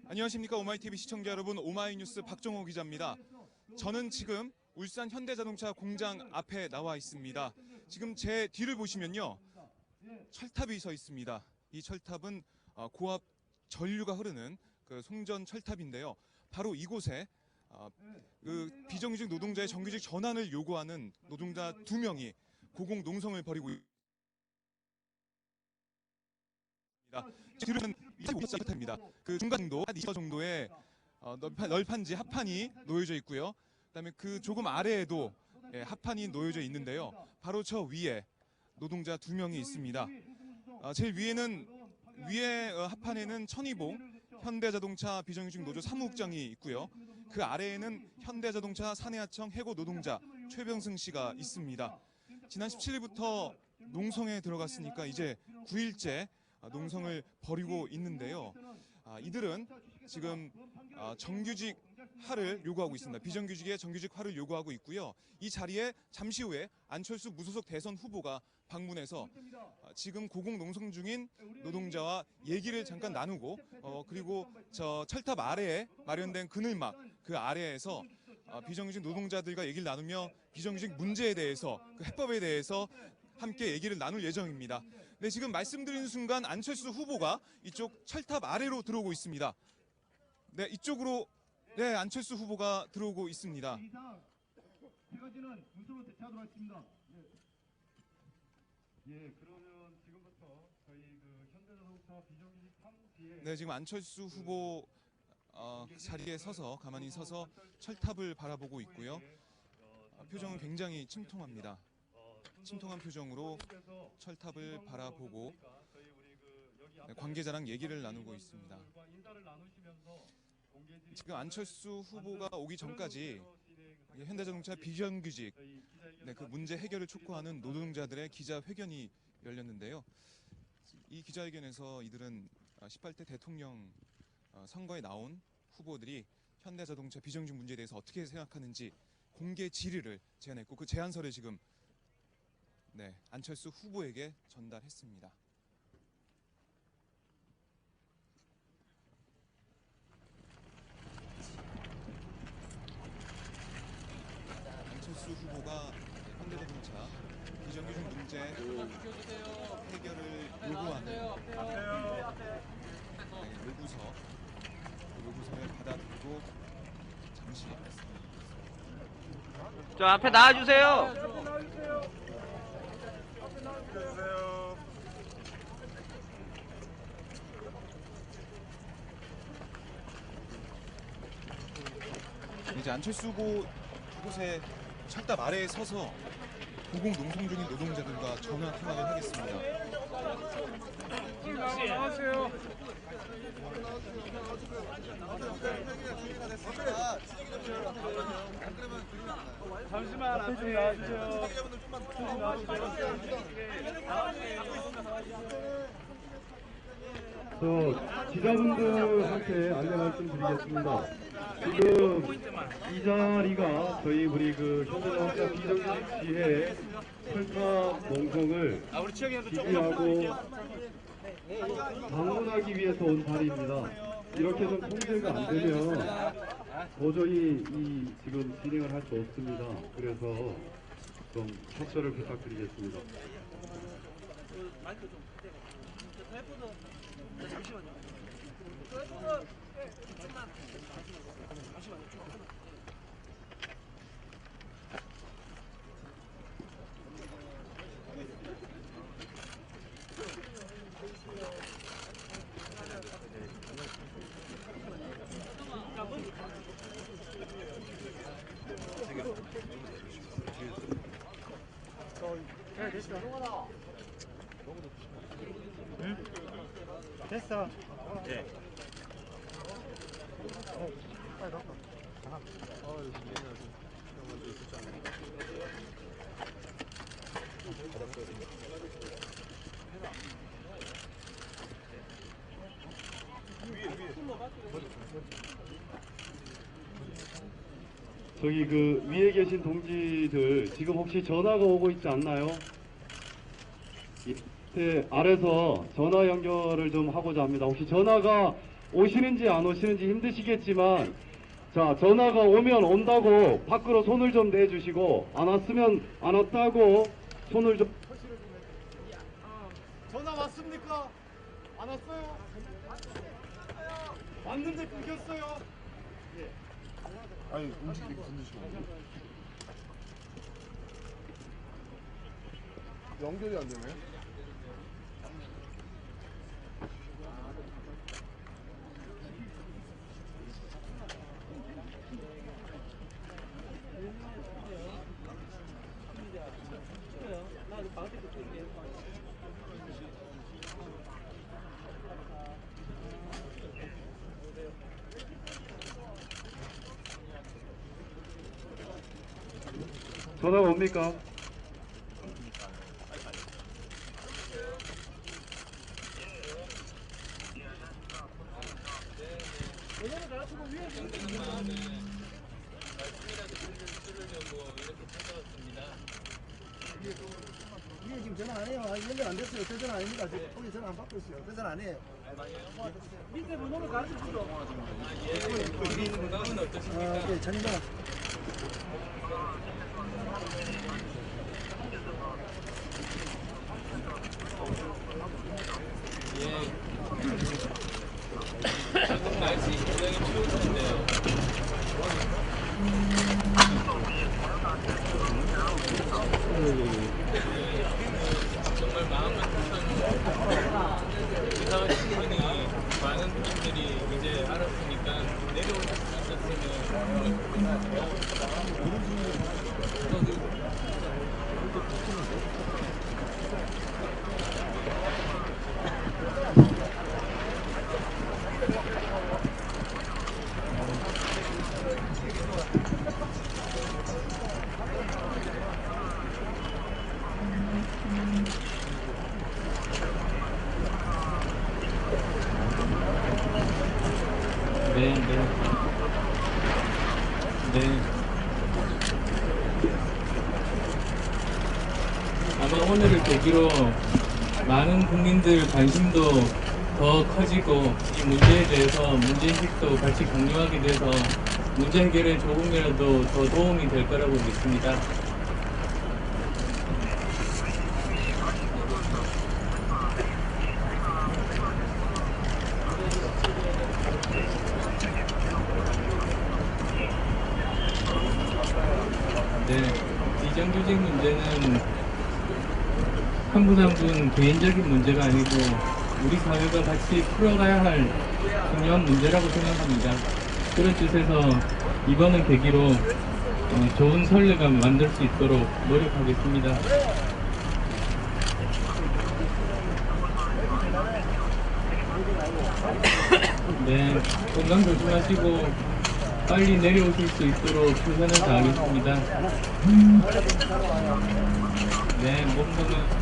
안녕하십니까 오마이TV 시청자 여러분, 오마이뉴스 박정호 기자입니다. 저는 지금 울산 현대자동차 공장 앞에 나와 있습니다. 지금 제 뒤를 보시면요, 철탑이 서 있습니다. 이 철탑은 고압 전류가 흐르는 그 송전 철탑인데요. 바로 이곳에 그 비정규직 노동자의 정규직 전환을 요구하는 노동자 2명이 고공 농성을 벌이고 있습니다. 뒤로는 25m입니다. 그 중간 정도, 한 20m 정도의 널판지 합판이 놓여져 있고요. 그다음에 그 조금 아래에도 합판이 놓여져 있는데요. 바로 저 위에 노동자 2명이 있습니다. 제일 위에 합판에는 천희봉 현대자동차 비정규직 노조 사무국장이 있고요. 그 아래에는 현대자동차 사내하청 해고 노동자 최병승 씨가 있습니다. 지난 17일부터 농성에 들어갔으니까 이제 9일째 농성을 벌이고 있는데요. 이들은 지금 정규직 하를 요구하고 있습니다. 비정규직의 정규직 하를 요구하고 있고요. 이 자리에 잠시 후에 안철수 무소속 대선 후보가 방문해서 지금 고공 농성 중인 노동자와 얘기를 잠깐 나누고 그리고 저 철탑 아래에 마련된 그늘막 그 아래에서 비정규직 노동자들과 얘기를 나누며 비정규직 문제에 대해서 그 해법에 대해서 함께 얘기를 나눌 예정입니다. 네, 지금 말씀드린 순간 안철수 후보가 이쪽 철탑 아래로 들어오고 있습니다. 네, 이쪽으로 안철수 후보가 들어오고 있습니다. 그러면 지금부터 저희 그 현대자동차 비정규직 3지에 네, 지금 안철수 후보 자리에 서서 가만히 서서 철탑을 바라보고 있고요. 표정은 굉장히 침통합니다. 침통한 표정으로 철탑을 바라보고 관계자랑 얘기를 나누고 있습니다. 지금 안철수 후보가 오기 전까지 현대자동차 비정규직 그 문제 해결을 촉구하는 노동자들의 기자회견이 열렸는데요. 이 기자회견에서 이들은 18대 대통령 선거에 나온 후보들이 현대자동차 비정규직 문제에 대해서 어떻게 생각하는지 공개 질의를 제안했고 그 제안서를 지금 안철수 후보에게 전달했습니다. 안철수 후보가 현대자동차 비정규직 문제 해결을 요구하는 요구서를 받아들이고 잠시 저 앞에 나와주세요. 이제 안철수 후보 이곳에 철탑 아래에 서서 고공 농성 중인 노동자들과 전화 통화를 하겠습니다. 나와주세요. 잠시만 앞에 나와주세요. 기자분들한테 안내 말씀드리겠습니다. 지금 이 자리가 저희 우리 그 현대자동차 비정규직 지회 철탑 농성을 지지하고 방문하기 위해서 온 자리입니다. 이렇게 좀 통제가 안 되면 도저히 이 지금 진행을 할 수 없습니다. 그래서 좀 협조를 부탁드리겠습니다. 됐어. 네. 저기 그 위에 계신 동지들 지금 혹시 전화가 오고 있지 않나요? 밑에 아래서 전화 연결을 좀 하고자 합니다. 혹시 전화가 오시는지 안 오시는지 힘드시겠지만, 자, 전화가 오면 온다고 밖으로 손을 좀 내주시고, 안 왔으면 안 왔다고 손을 좀. 전화 왔습니까? 안 왔어요? 왔는데 끊겼어요. 아니 움직이기 힘드시고 연결이 안 되네. 전화가 옵니까? 이게 지금 전화 안 해요. 연결 안 됐어요. 저 전화 아닙니다. 지금 거기 전화 안 받고 있어요. 저 전화 안 해요. 밑에 번호를 가르쳐 주죠. 예, 전화. 날씨 굉장히 추우신데요. 정말 마음을 이상하신 분이 많은 분들이 이제 알았으니까 내려오실 수 있었으면 네. 아마 오늘을 계기로 많은 국민들 관심도 더 커지고 이 문제에 대해서 문제인식도 같이 공유하게 돼서 문제 해결에 조금이라도 더 도움이 될 거라고 믿습니다. 네, 비정규직 문제는 한부장군 개인적인 문제가 아니고 우리 사회가 같이 풀어가야 할 중요한 문제라고 생각합니다. 그런 뜻에서 이번은 계기로 좋은 선례감 만들 수 있도록 노력하겠습니다. 네, 건강 조심하시고 빨리 내려오실 수 있도록 최선을 다하겠습니다. 네, 몸 건강.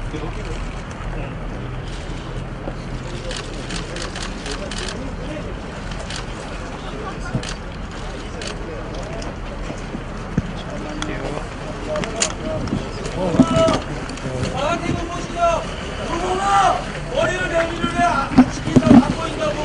바라티고 보시죠. 누구나 머리를 내밀을 해 아침이 잘 안 보인다고.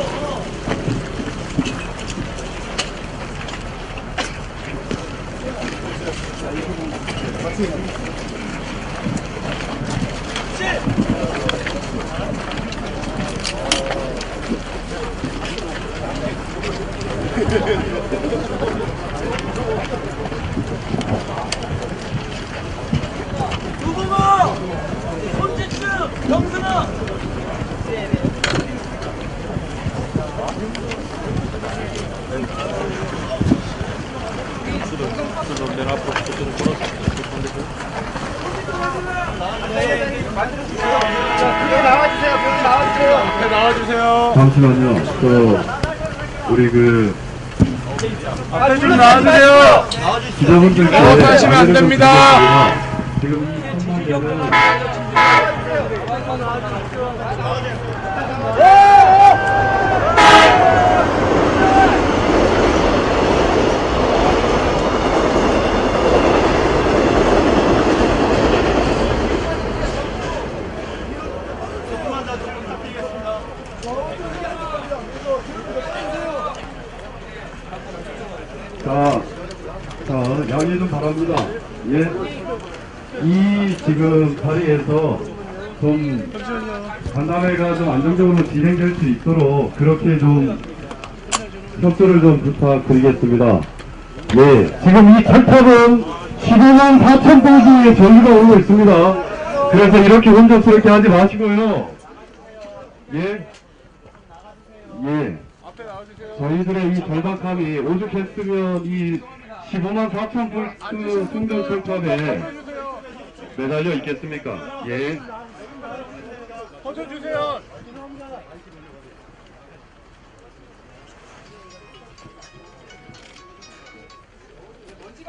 누구가 손짓증 영순아. 잠시만요. 우리 앞에 좀 나와주세요. 기자분들께 나가시면 안 됩니다. 지금 이 선거는 자, 양해 좀 바랍니다. 예. 이 지금 자리에서 좀 간담회가 좀 안정적으로 진행될 수 있도록 그렇게 좀 협조를 좀 부탁드리겠습니다. 예. 지금 이 철탑은 15만 4천 도주의 전기가 오고 있습니다. 그래서 이렇게 혼잡스럽게 하지 마시고요. 예. 예. 저희들의 이 절박함이 오죽했으면 이 15만 4천 볼트 충전 철탑에 매달려 있겠습니까? 예. 버텨주세요.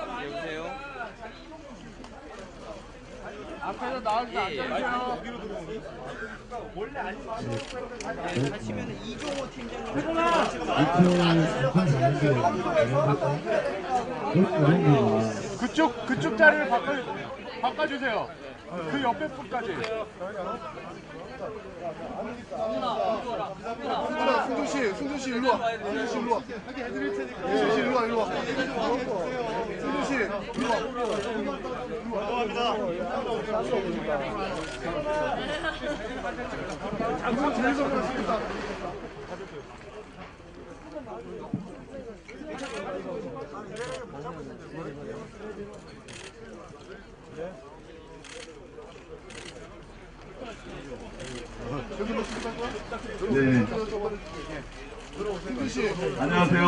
여보세요? 앞에서 나와주면 안 되세요. 하시면 이종호 팀장님 그쪽 자리를 바꿔주세요. 그 옆에 분까지. 승준 씨 일로 와. 승준 씨 일로 와. 승준 씨 일로 와. 일로 와. 승준 씨 일로 와. 장군 재밌어 보였습니다. 네. 안녕하세요.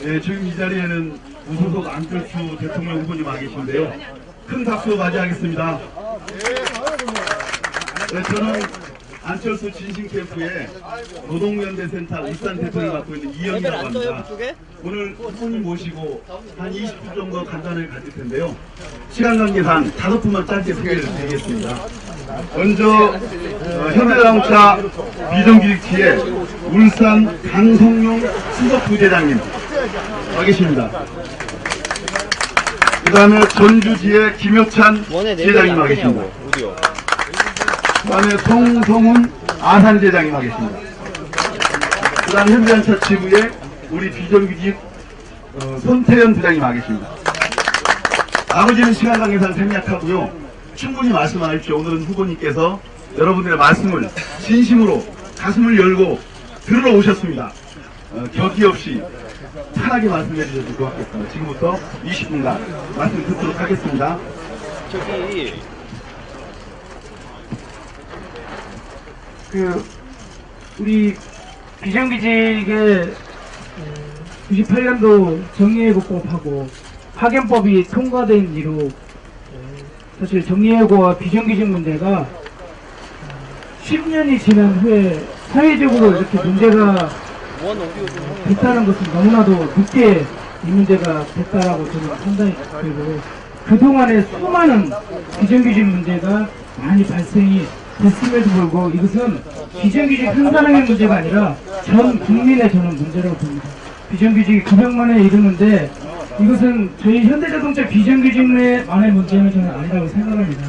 네, 지금 이 자리에는 무소속 안철수 대통령 후보님 와 계신데요. 큰 박수 맞이하겠습니다. 네, 저는 안철수 진신캠프의 노동연대센터 울산 대표를 맡고 있는 이영이라고 합니다. 오늘 후보님 모시고 한 20분 정도 간단하게 가질 텐데요. 시간 관계상 5분만 짧게 소개를 드리겠습니다. 먼저 현대자동차 비정규직지의 울산 강성용 수석부대장님 와 계십니다. 그 다음에 전주지의 김효찬 지회장님 와 계십니다. 그 다음에 송성훈 아산지회장님 와 계십니다. 그 다음에 현대자동차 지부의 우리 비정규직 손태현 부장님 와 계십니다. 나머지는 시간 관계상 생략하고요. 충분히 말씀하십시오. 오늘은 후보님께서 여러분들의 말씀을 진심으로 가슴을 열고 들으러 오셨습니다. 격이 없이 편하게 말씀해 주셔도 좋겠습니다. 지금부터 20분간 말씀 듣도록 하겠습니다. 우리 비정규직의 98년도 정리해고법하고 파견법이 통과된 이후 사실 정리해고와 비정규직 문제가 10년이 지난 후에 사회적으로 이렇게 문제가 됐다는 것은 너무나도 늦게 이 문제가 됐다라고 저는 판단이 되고, 그동안에 수많은 비정규직 문제가 많이 발생이 됐음에도 불구하고 이것은 비정규직 한 사람의 문제가 아니라 전 국민의 저는 문제라고 봅니다. 비정규직이 900만에 이르는데 이것은 저희 현대자동차 비정규직만의 문제는 저는 아니라고 생각합니다.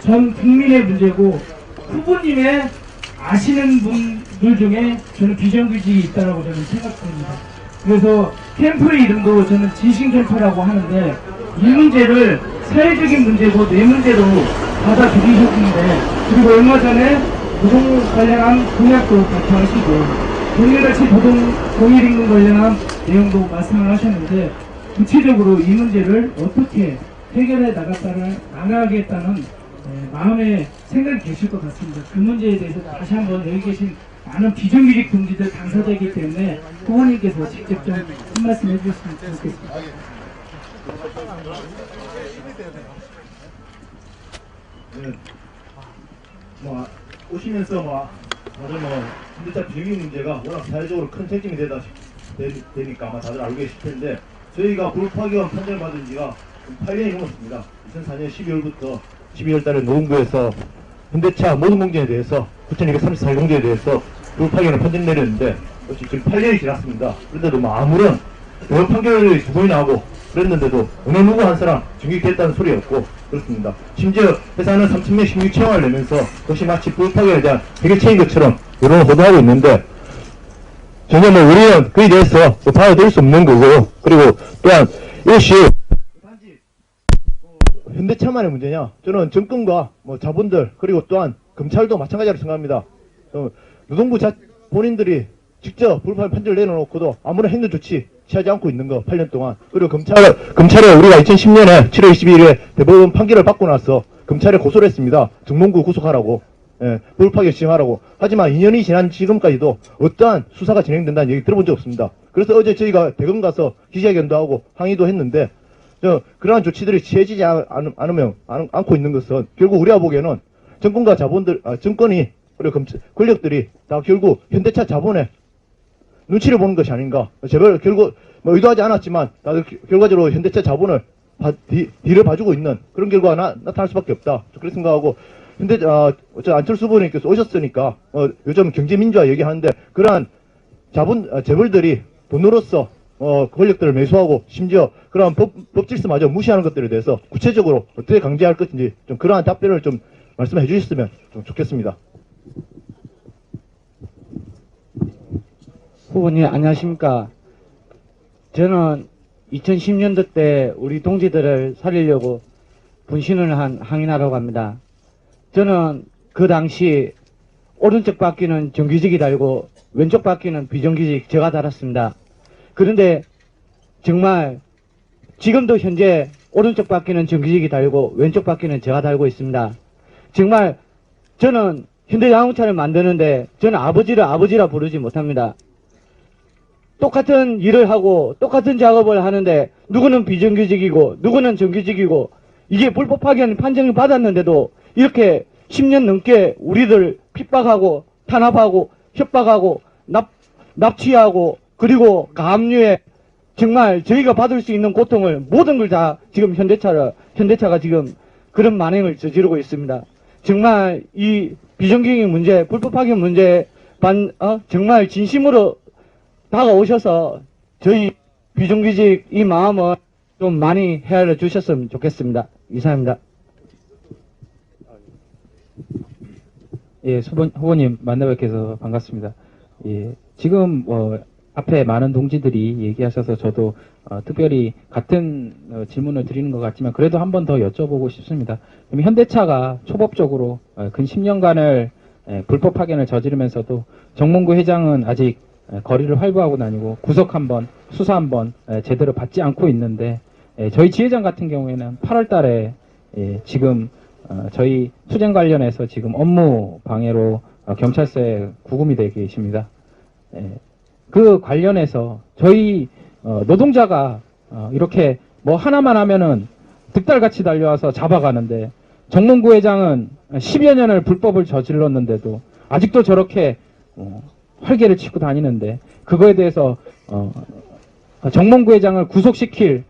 전 국민의 문제고, 후보님의 아시는 분들 중에 저는 비정규직이 있다라고 저는 생각합니다. 그래서 캠프의 이름도 저는 진신캠프라고 하는데, 이 문제를 사회적인 문제고 내 문제로 받아들이셨는데, 그리고 얼마 전에 노동 관련한 공약도 발표하시고 동일같이 동일임금 관련한 내용도 말씀을 하셨는데, 구체적으로 이 문제를 어떻게 해결해 나가겠다는 마음의 생각이 계실 것 같습니다. 그 문제에 대해서 다시 한번 여기 계신 많은 비정규직 동지들 당사자이기 때문에 후보님께서 직접 좀 한 말씀 해주셨으면 좋겠습니다. 네. 오시면서 다들 현대차 비정규직 문제가 워낙 사회적으로 큰 책임이 되니까 아마 다들 알고 계실 텐데, 저희가 불파기관 판정을 받은 지가 8년이 넘었습니다. 2004년 12월부터 12월 달에 노동부에서 현대차 모든 공정에 대해서 9,234일 공정에 대해서 불파기관을 판정 내렸는데 지금 8년이 지났습니다. 그런데도 아무런 대형 판결이 2번이 나오고 그랬는데도 어느 누구 한 사람 증격됐다는 소리였고 그렇습니다. 심지어 회사는 3,000명 신규 채용을 내면서 그것이 마치 불파기관에 대한 해결책인 것처럼 여론을 호도하고 있는데 전혀 뭐 우리는 그에 대해서 받아들일 수 없는 거고, 그리고 또한 이것이 단지 현대차만의 문제냐? 저는 정권과 뭐 자본들 그리고 또한 검찰도 마찬가지로 생각합니다. 노동부 본인들이 직접 불법 판결을 내려놓고도 아무런 행정 조치 취하지 않고 있는 거 8년 동안. 그리고 검찰에 우리가 2010년에 7월 22일에 대법원 판결을 받고 나서 검찰에 고소를 했습니다. 정몽구 구속하라고, 불법하게 시행하라고. 하지만 2년이 지난 지금까지도 어떠한 수사가 진행된다는 얘기 들어본 적 없습니다. 그래서 어제 저희가 대검 가서 기자회견도 하고 항의도 했는데, 그러한 조치들이 취해지지 않고 있는 것은 결국 우리가 보기에는 정권과 정권이 그리고 권력들이 다 결국 현대차 자본에 눈치를 보는 것이 아닌가. 결국 뭐 의도하지 않았지만 다들 결과적으로 현대차 자본을 뒤를 봐주고 있는 그런 결과가 나타날 수밖에 없다. 그렇게 생각하고, 안철수 후보님께서 오셨으니까 요즘 경제민주화 얘기하는데 그러한 재벌들이 돈으로서 권력들을 매수하고 심지어 그러한 법질서마저 무시하는 것들에 대해서 구체적으로 어떻게 강제할 것인지 좀 그러한 답변을 좀 말씀해 주셨으면 좀 좋겠습니다. 후보님 안녕하십니까. 저는 2010년도 때 우리 동지들을 살리려고 분신을 한 항인하라고 합니다. 저는 그 당시 오른쪽 바퀴는 정규직이 달고 왼쪽 바퀴는 비정규직 제가 달았습니다. 그런데 정말 지금도 현재 오른쪽 바퀴는 정규직이 달고 왼쪽 바퀴는 제가 달고 있습니다. 정말 저는 현대자동차를 만드는데 저는 아버지라 부르지 못합니다. 똑같은 일을 하고 똑같은 작업을 하는데 누구는 비정규직이고 누구는 정규직이고 이게 불법 파견 판정을 받았는데도 이렇게 10년 넘게 우리들 핍박하고 탄압하고 협박하고 납치하고 그리고 가압류에 정말 저희가 받을 수 있는 고통을 모든 걸 다 지금 현대차가 지금 그런 만행을 저지르고 있습니다. 정말 이 비정규직 문제, 불법 파견 문제 정말 진심으로 다가오셔서 저희 비정규직 이 마음을 좀 많이 헤아려 주셨으면 좋겠습니다. 이상입니다. 예, 후보님 만나뵙게서 반갑습니다. 예, 지금 앞에 많은 동지들이 얘기하셔서 저도 특별히 같은 질문을 드리는 것 같지만 그래도 한 번 더 여쭤보고 싶습니다. 현대차가 초법적으로 근 10년간을 불법 파견을 저지르면서도 정몽구 회장은 아직 거리를 활보하고 다니고 구속 한번, 수사 한번 제대로 받지 않고 있는데 저희 지회장 같은 경우에는 8월 달에 지금 저희 투쟁 관련해서 지금 업무 방해로 경찰서에 구금이 되어 계십니다. 그 관련해서 저희 노동자가 이렇게 뭐 하나만 하면은 득달같이 달려와서 잡아가는데 정몽구 회장은 10여 년을 불법을 저질렀는데도 아직도 저렇게 활개를 치고 다니는데 그거에 대해서 정몽구 회장을 구속시킬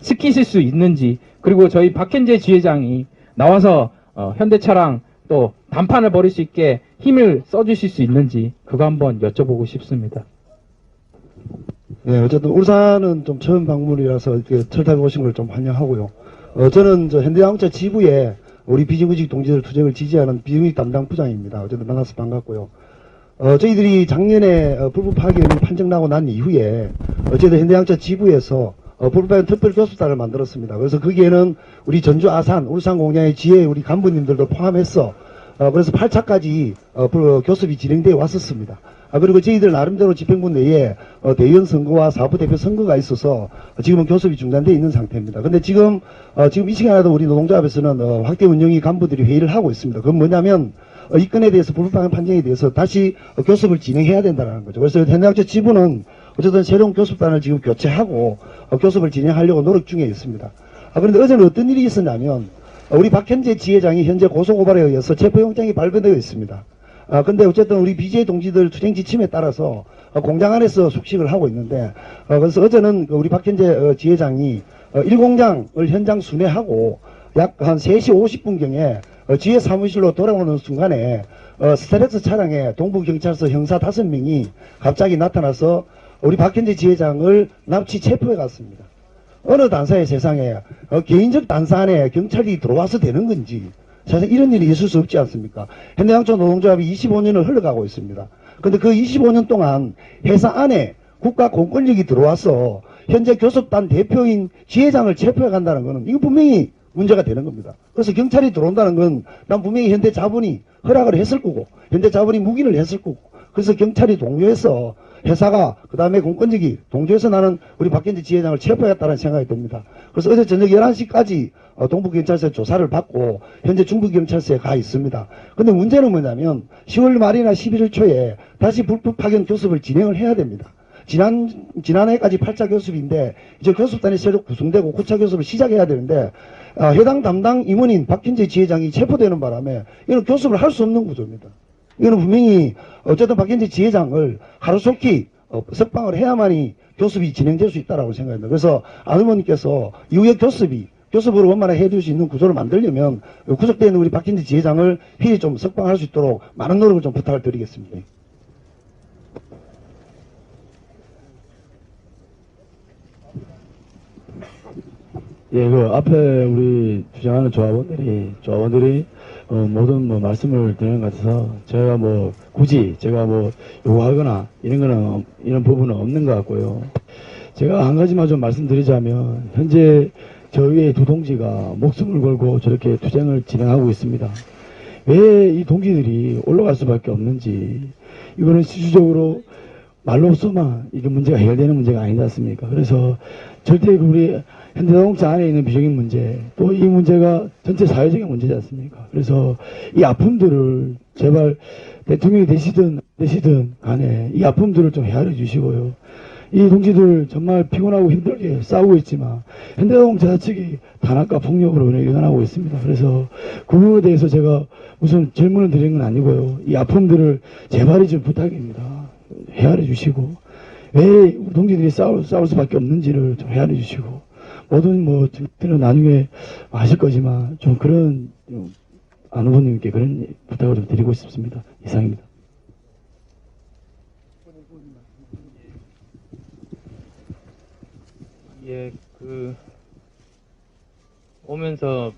시키실 수 있는지, 그리고 저희 박현재 지회장이 나와서 현대차랑 또 담판을 벌일 수 있게 힘을 써주실 수 있는지 그거 한번 여쭤보고 싶습니다. 네, 어쨌든 울산은 좀 처음 방문이라서 이렇게 철탑에 오신 걸 좀 환영하고요. 저는 현대자동차 지부에 우리 비정규직 동지들 투쟁을 지지하는 비정규직 담당 부장입니다. 어쨌든 만나서 반갑고요. 저희들이 작년에 불법 파견이 판정나고 난 이후에 어쨌든 현대자동차 지부에서 불법 파견 특별교섭단을 만들었습니다. 그래서 거기에는 우리 전주 아산 울산 공장의 지혜 우리 간부님들도 포함해서 그래서 8차까지 교섭이 진행되어 왔었습니다. 그리고 저희들 나름대로 집행부 내에 대의원 선거와 사업부 대표 선거가 있어서 지금은 교섭이 중단되어 있는 상태입니다. 근데 지금 이 시간에도 우리 노동조합에서는 확대 운영위 간부들이 회의를 하고 있습니다. 그건 뭐냐면 이 건에 대해서 불법 판정에 대해서 다시 교섭을 진행해야 된다는 거죠. 그래서 현대자동차 지부는 어쨌든 새로운 교섭단을 지금 교체하고 교섭을 진행하려고 노력 중에 있습니다. 그런데 어제는 어떤 일이 있었냐면 우리 박현재 지회장이 현재 고소고발에 의해서 체포영장이 발부되어 있습니다. 근데 어쨌든 우리 BJ 동지들 투쟁 지침에 따라서 공장 안에서 숙식을 하고 있는데 그래서 어제는 우리 박현재 지회장이 1공장을 현장 순회하고 약 한 3시 50분경에 지회 사무실로 돌아오는 순간에 스트레스 차량에 동부경찰서 형사 5명이 갑자기 나타나서 우리 박현재 지회장을 납치 체포해 갔습니다. 어느 단사의 세상에 개인적 단사 안에 경찰이 들어와서 되는 건지 사실 이런 일이 있을 수 없지 않습니까? 현대양초 노동조합이 25년을 흘러가고 있습니다. 근데 그 25년 동안 회사 안에 국가 공권력이 들어와서 현재 교섭단 대표인 지회장을 체포해 간다는 것은 이거 분명히 문제가 되는 겁니다. 그래서 경찰이 들어온다는 건 난 분명히 현대 자본이 허락을 했을 거고 현대 자본이 묵인을 했을 거고 그래서 경찰이 동조해서 회사가 그 다음에 공권력이 동조해서 나는 우리 박현재 지회장을 체포했다는 생각이 듭니다. 그래서 어제 저녁 11시까지 동부경찰서에 조사를 받고 현재 중부경찰서에 가 있습니다. 근데 문제는 뭐냐면 10월 말이나 11월 초에 다시 불법 파견 교섭을 진행을 해야 됩니다. 지난해까지 8차 교섭인데 이제 교섭단이 새로 구성되고 9차 교섭을 시작해야 되는데 해당 담당 임원인 박현재 지회장이 체포되는 바람에 이건 교섭을 할 수 없는 구조입니다. 이거는 분명히 어쨌든 박현재 지회장을 하루속히 석방을 해야만이 교섭이 진행될 수 있다고 생각합니다. 그래서 안 의원님께서 이후에 교섭으로 원만하게 해줄 수 있는 구조를 만들려면 구속되어 있는 우리 박현재 지회장을 필히 좀 석방할 수 있도록 많은 노력을 좀 부탁을 드리겠습니다. 예, 그 앞에 우리 주장하는 조합원들이 모든 말씀을 드리는 것 같아서 제가 굳이 제가 요구하거나 이런 부분은 없는 것 같고요. 제가 한 가지만 좀 말씀드리자면 현재 저희의 두 동지가 목숨을 걸고 저렇게 투쟁을 진행하고 있습니다. 왜 이 동지들이 올라갈 수밖에 없는지 이거는 실질적으로 말로서만 이게 문제가 해결되는 문제가 아니지 않습니까? 그래서 절대 우리 현대자동차 안에 있는 비정인 문제, 또 이 문제가 전체 사회적인 문제지 않습니까? 그래서 이 아픔들을 제발 대통령이 되시든 간에 이 아픔들을 좀 헤아려 주시고요. 이 동지들 정말 피곤하고 힘들게 싸우고 있지만 현대자동차 측이 탄압과 폭력으로 일어나고 있습니다. 그래서 그 부분에 대해서 제가 무슨 질문을 드리는 건 아니고요. 이 아픔들을 제발이 좀 부탁입니다. 헤아려 주시고 왜 우리 동지들이 싸울 수밖에 없는지를 좀 헤아려 주시고 모든 저희들은 나중에 아실 거지만 좀 그런 안 후보님께 그런 부탁을 좀 드리고 싶습니다. 이상입니다. 예, 오면서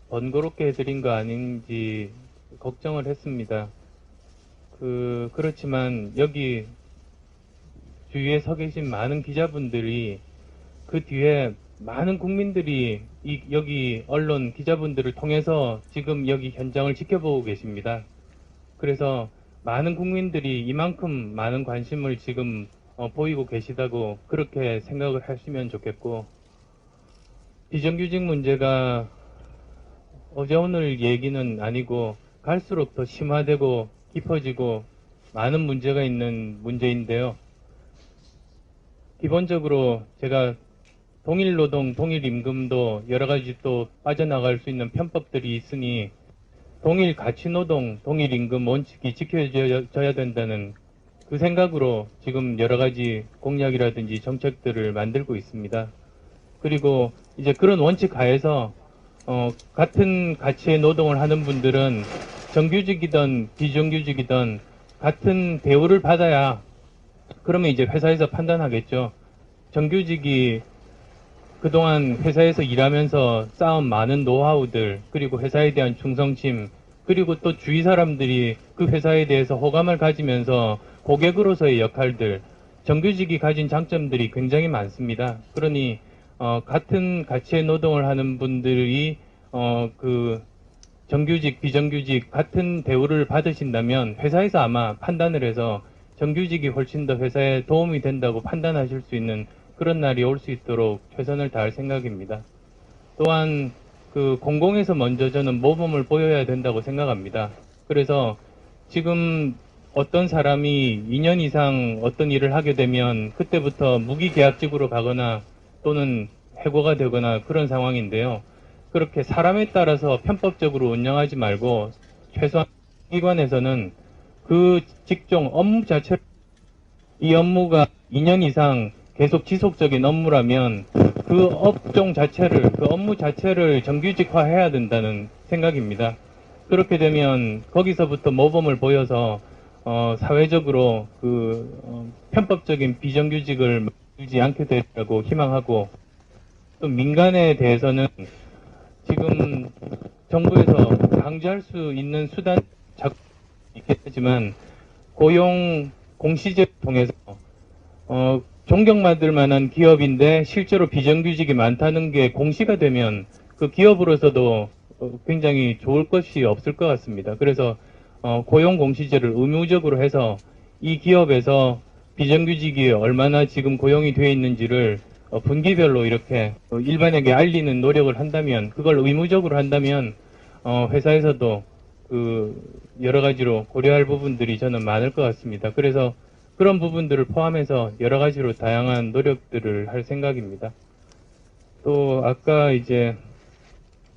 번거롭게 해드린 거 아닌지 걱정을 했습니다. 그렇지만 여기 주위에 서 계신 많은 기자분들이 그 뒤에 많은 국민들이 여기 언론 기자분들을 통해서 지금 여기 현장을 지켜보고 계십니다. 그래서 많은 국민들이 이만큼 많은 관심을 지금 보이고 계시다고 그렇게 생각을 하시면 좋겠고, 비정규직 문제가 어제 오늘 얘기는 아니고 갈수록 더 심화되고 깊어지고 많은 문제가 있는 문제인데요. 기본적으로 제가 동일노동, 동일임금도 여러가지 또 빠져나갈 수 있는 편법들이 있으니 동일가치노동, 동일임금 원칙이 지켜져야 된다는 그 생각으로 지금 여러가지 공약이라든지 정책들을 만들고 있습니다. 그리고 이제 그런 원칙 하에서 같은 가치의 노동을 하는 분들은 정규직이든 비정규직이든 같은 대우를 받아야, 그러면 이제 회사에서 판단하겠죠. 정규직이 그동안 회사에서 일하면서 쌓은 많은 노하우들, 그리고 회사에 대한 충성심, 그리고 또 주위 사람들이 그 회사에 대해서 호감을 가지면서 고객으로서의 역할들, 정규직이 가진 장점들이 굉장히 많습니다. 그러니 같은 가치의 노동을 하는 분들이 정규직, 비정규직 같은 대우를 받으신다면 회사에서 아마 판단을 해서 정규직이 훨씬 더 회사에 도움이 된다고 판단하실 수 있는 그런 날이 올 수 있도록 최선을 다할 생각입니다. 또한 공공에서 먼저 저는 모범을 보여야 된다고 생각합니다. 그래서 지금 어떤 사람이 2년 이상 어떤 일을 하게 되면 그때부터 무기계약직으로 가거나 또는 해고가 되거나 그런 상황인데요. 그렇게 사람에 따라서 편법적으로 운영하지 말고 최소한 기관에서는 그 직종 업무 자체, 이 업무가 2년 이상 계속 지속적인 업무라면 그 업종 자체를, 그 업무 자체를 정규직화해야 된다는 생각입니다. 그렇게 되면 거기서부터 모범을 보여서 사회적으로 편법적인 비정규직을 만들지 않게 되리라고 희망하고, 또 민간에 대해서는 지금 정부에서 방지할 수 있는 수단 있겠지만 고용 공시제를 통해서 존경받을 만한 기업인데 실제로 비정규직이 많다는 게 공시가 되면 그 기업으로서도 굉장히 좋을 것이 없을 것 같습니다. 그래서 고용 공시제를 의무적으로 해서 이 기업에서 비정규직이 얼마나 지금 고용이 되어 있는지를 분기별로 이렇게 일반에게 알리는 노력을 한다면, 그걸 의무적으로 한다면 회사에서도 그 여러 가지로 고려할 부분들이 저는 많을 것 같습니다. 그래서 그런 부분들을 포함해서 여러 가지로 다양한 노력들을 할 생각입니다. 또 아까 이제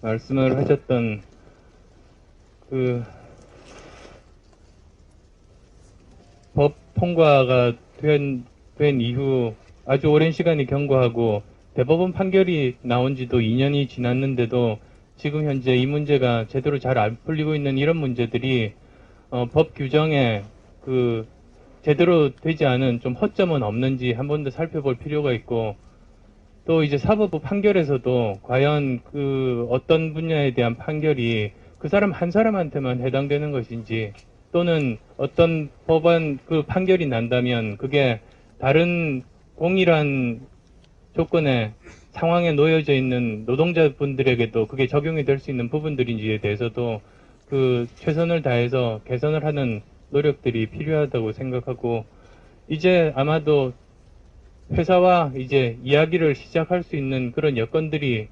말씀을 하셨던 그 법 통과가 된 이후 아주 오랜 시간이 경과하고 대법원 판결이 나온 지도 2년이 지났는데도 지금 현재 이 문제가 제대로 잘 안 풀리고 있는 이런 문제들이 법 규정에 그 제대로 되지 않은 좀 허점은 없는지 한 번 더 살펴볼 필요가 있고, 또 이제 사법부 판결에서도 과연 그 어떤 분야에 대한 판결이 그 사람 한 사람한테만 해당되는 것인지, 또는 어떤 법안 그 판결이 난다면 그게 다른 동일한 조건의 상황에 놓여져 있는 노동자분들에게도 그게 적용이 될 수 있는 부분들인지에 대해서도 그 최선을 다해서 개선을 하는 노력들이 필요하다고 생각하고, 이제 아마도 회사와 이제 이야기를 시작할 수 있는 그런 여건들이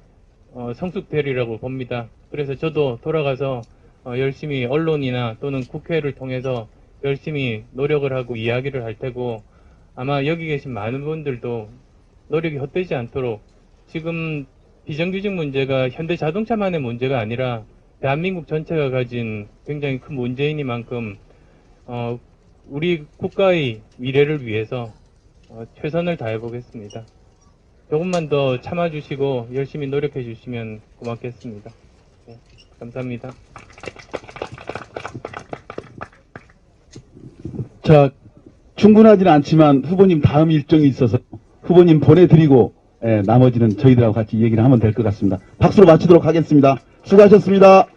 성숙되리라고 봅니다. 그래서 저도 돌아가서 열심히 언론이나 또는 국회를 통해서 열심히 노력을 하고 이야기를 할 테고, 아마 여기 계신 많은 분들도 노력이 헛되지 않도록, 지금 비정규직 문제가 현대자동차만의 문제가 아니라 대한민국 전체가 가진 굉장히 큰 문제이니만큼 우리 국가의 미래를 위해서 최선을 다해 보겠습니다. 조금만 더 참아주시고 열심히 노력해 주시면 고맙겠습니다. 네, 감사합니다. 자, 충분하지는 않지만 후보님 다음 일정이 있어서 후보님 보내드리고 나머지는 저희들하고 같이 얘기를 하면 될 것 같습니다. 박수로 마치도록 하겠습니다. 수고하셨습니다.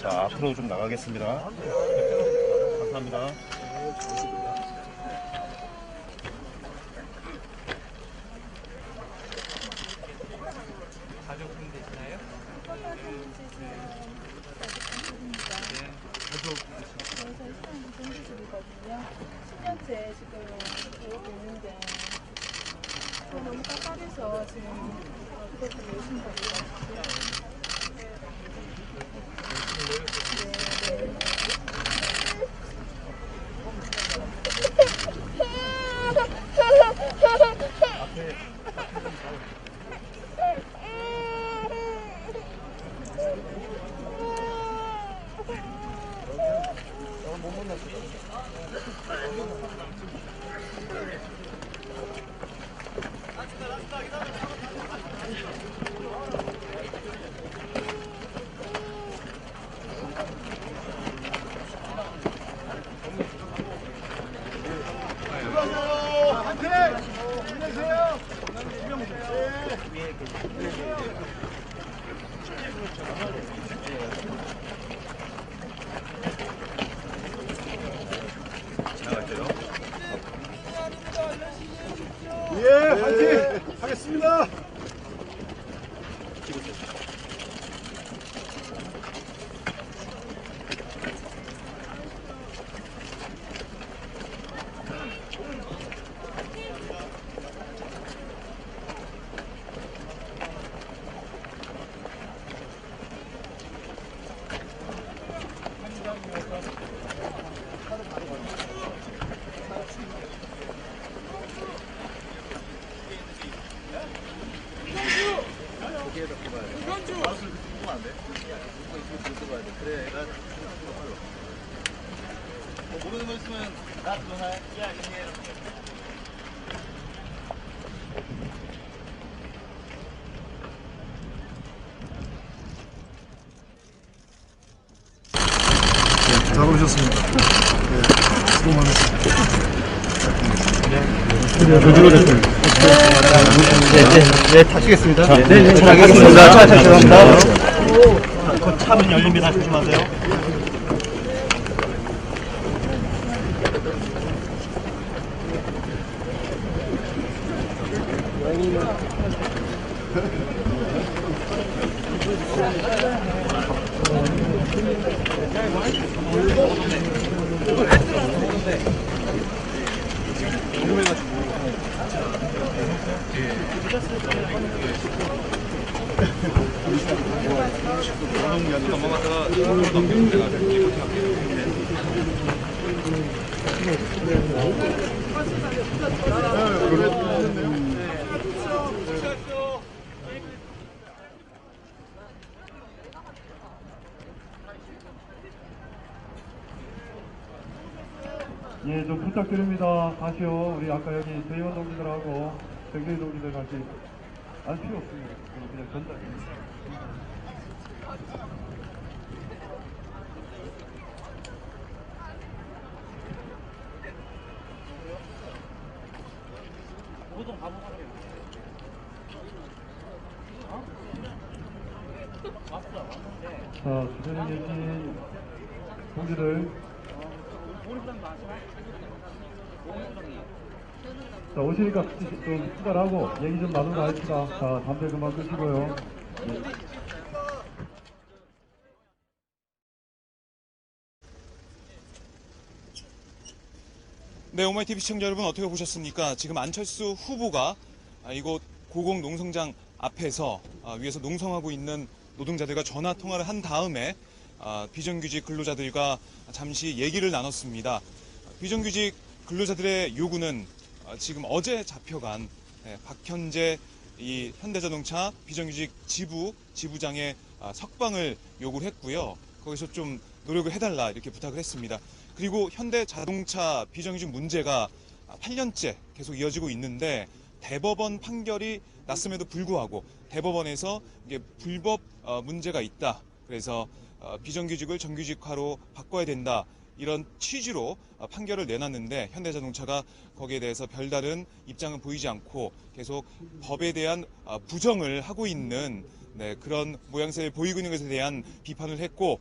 자, 앞으로 좀 나가겠습니다. 감사합니다. 가족분 되시나요? 저희는 동기들이거든요. 10년째 지금 배우고 있는데 너무 깝깝해서 지금 그렇게 열심히 하고 있어요. 예, 화이팅 하겠습니다. 모르는 거 있으면 나도 전화해. 잘 오셨습니다. 수고 많으셨습니다. 네, 타시겠습니다. 네, 잘하겠습니다. 죄송합니다. 차문 열립니다. 조심하세요. 예, 좀 부탁드립니다. 다시요. 우리 아까 여기 대의원 동지들하고 정규 동지들 같이 안 필요 없습니다. 그냥 전달. 자, 주변에 계신 동지들. 자, 오시니까 좀 수달하고 얘기 좀 나누고 합시다. 자, 담배 그만 끄시고요. 네. 네, 오마이TV 시청자 여러분 어떻게 보셨습니까? 지금 안철수 후보가 이곳 고공농성장 앞에서 위에서 농성하고 있는 노동자들과 전화 통화를 한 다음에 비정규직 근로자들과 잠시 얘기를 나눴습니다. 비정규직 근로자들의 요구는 지금 어제 잡혀간 박현재 이 현대자동차 비정규직 지부장의 석방을 요구를 했고요. 거기서 좀 노력을 해달라 이렇게 부탁을 했습니다. 그리고 현대자동차 비정규직 문제가 8년째 계속 이어지고 있는데 대법원 판결이 났음에도 불구하고 대법원에서 이게 불법 문제가 있다. 그래서 비정규직을 정규직화로 바꿔야 된다. 이런 취지로 판결을 내놨는데 현대자동차가 거기에 대해서 별다른 입장은 보이지 않고 계속 법에 대한 부정을 하고 있는 그런 모양새를 보이고 있는 것에 대한 비판을 했고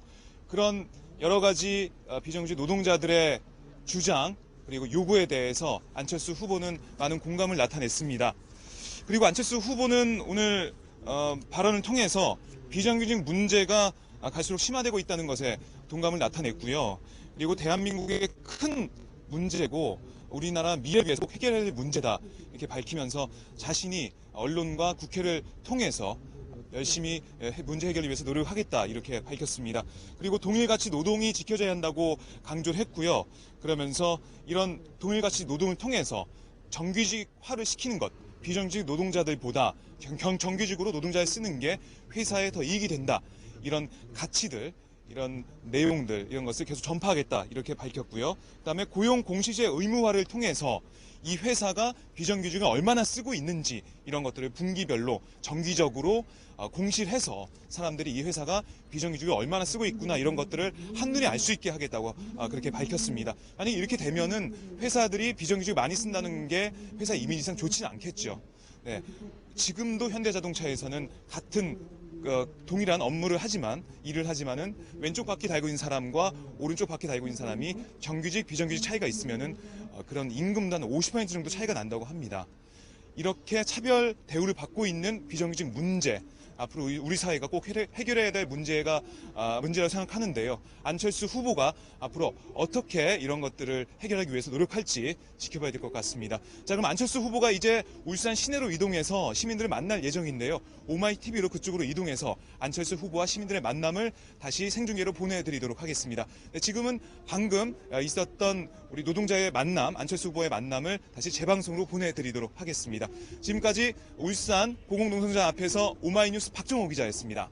그런 여러 가지 비정규직 노동자들의 주장 그리고 요구에 대해서 안철수 후보는 많은 공감을 나타냈습니다. 그리고 안철수 후보는 오늘 발언을 통해서 비정규직 문제가 갈수록 심화되고 있다는 것에 동감을 나타냈고요. 그리고 대한민국의 큰 문제고 우리나라 미래를 위해서 꼭 해결해야 될 문제다 이렇게 밝히면서 자신이 언론과 국회를 통해서 열심히 문제 해결을 위해서 노력하겠다 이렇게 밝혔습니다. 그리고 동일가치 노동이 지켜져야 한다고 강조를 했고요. 그러면서 이런 동일가치 노동을 통해서 정규직화를 시키는 것 비정규직 노동자들보다 정규직으로 노동자를 쓰는 게 회사에 더 이익이 된다. 이런 가치들 이런 내용들 이런 것을 계속 전파하겠다 이렇게 밝혔고요. 그다음에 고용 공시제 의무화를 통해서 이 회사가 비정규직을 얼마나 쓰고 있는지 이런 것들을 분기별로 정기적으로 공시해서 사람들이 이 회사가 비정규직을 얼마나 쓰고 있구나 이런 것들을 한눈에 알 수 있게 하겠다고 그렇게 밝혔습니다. 만약에 이렇게 되면은 회사들이 비정규직을 많이 쓴다는 게 회사 이미지상 좋지는 않겠죠. 네. 지금도 현대자동차에서는 같은 동일한 업무를 하지만 일을 하지만은 왼쪽 바퀴 달고 있는 사람과 오른쪽 바퀴 달고 있는 사람이 정규직 비정규직 차이가 있으면은 그런 임금도 한 50% 정도 차이가 난다고 합니다. 이렇게 차별 대우를 받고 있는 비정규직 문제 앞으로 우리 사회가 꼭 해결해야 될 문제라고 생각하는데요. 안철수 후보가 앞으로 어떻게 이런 것들을 해결하기 위해서 노력할지 지켜봐야 될 것 같습니다. 자, 그럼 안철수 후보가 이제 울산 시내로 이동해서 시민들을 만날 예정인데요. 오마이TV로 그쪽으로 이동해서 안철수 후보와 시민들의 만남을 다시 생중계로 보내드리도록 하겠습니다. 네, 지금은 방금 있었던 우리 노동자의 만남, 안철수 후보의 만남을 다시 재방송으로 보내드리도록 하겠습니다. 지금까지 울산 고공농성장 앞에서 오마이뉴스 박정호 기자였습니다.